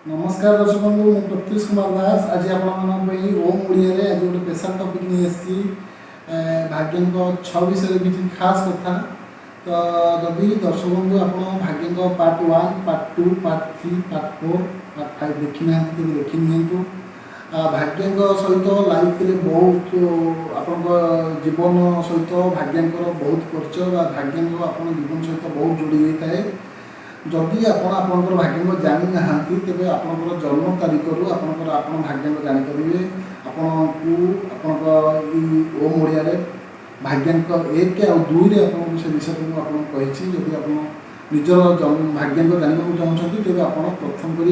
नमस्कार दर्शक बंधु मु प्रत्युष कुमार दास आज आपण ओम ओडिया आज गोटे स्पेशल टॉपिक नहीं आसी भाग्य छ विषय किसी खास कथा तो जदि दर्शक बंधु आप भाग्य part 1 part 2 part 3 part 4 part 5 देखी ना देखी नि भाग्य सहित लाइफ में बहुत आपण जीवन सहित भाग्य बहुत परिचय भाग्य आप जीवन सहित बहुत जोड़ी होता है जदि आपणकर भाग्य जानी ना तेज आपणकर जन्म तारीख रू आपणकर आप भाग्य जानीपर आपन ओम ओडिया भाग्य 1 और 2 से विषय मुझे कही जदि आप निजर भाग्य जानवा चाहते तेज आप प्रथम कर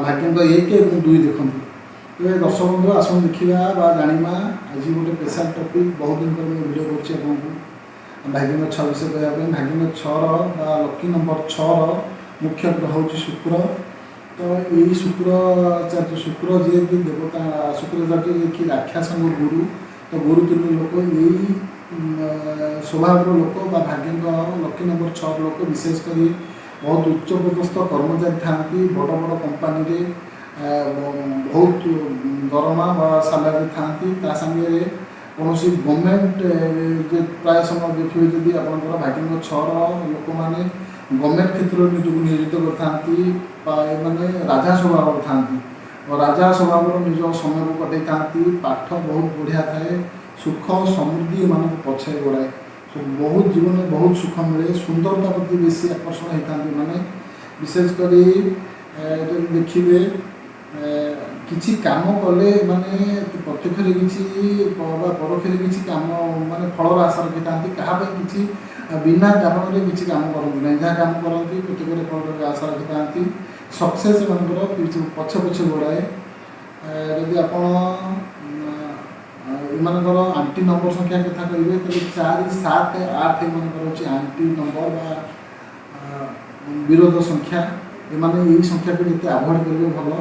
भाग्य 1 और 2 देखते तेज दर्शक बंधु आसन देखा जाना आज गोटे स्पेशल टॉपिक बहुत दिन पर मुझे वीडियो कर भाग्य 6 विषय कहवाई भाग्य 6 लकी नंबर 6 मुख्य ग्रह हूँ शुक्र तो यही शुक्र जी कि देवता शुक्राचार्य कि राक्षस गुरु तो गुरु तुल्य लोक यही स्वभाव लोक भाग्य लकी नंबर 6 लोक विशेषकर बहुत उच्च पदस्थ कर्मचारी था बड़ बड़ कंपानी बहुत दरमा सालारी था सागे कौन गवर्नमेंट प्राय समय देखिए जदि आप भाग्य 6 लोक मैंने गवर्नमेंट क्षेत्र में निजक नियोजित करते राजा स्वभाव था और राजा स्वभाव निज समय को कटे था पाठ बहुत बढ़िया थाए सुख समृद्धि मान पछे गोड़ाए बहुत जीवन में बहुत सुख मिले सुंदरता प्रति बेसी आकर्षण होता माने विशेषकर देखिए किसी काम कले माने प्रत्यक्ष किसी परोक्ष किसी काम माने फलर आशा रखी था कि बिना कारण किसी काम करती ना जहाँ काम करती प्रत्येक फल आशा रखी था सक्सेस मान पछे पछे गोड़ाए यदि आप एमर आंटी नंबर संख्या कथा कहे तो 4 7 8 एमर आंटी नंबर विरोध संख्या एम यही संख्या को जिते आभोड करेंगे भल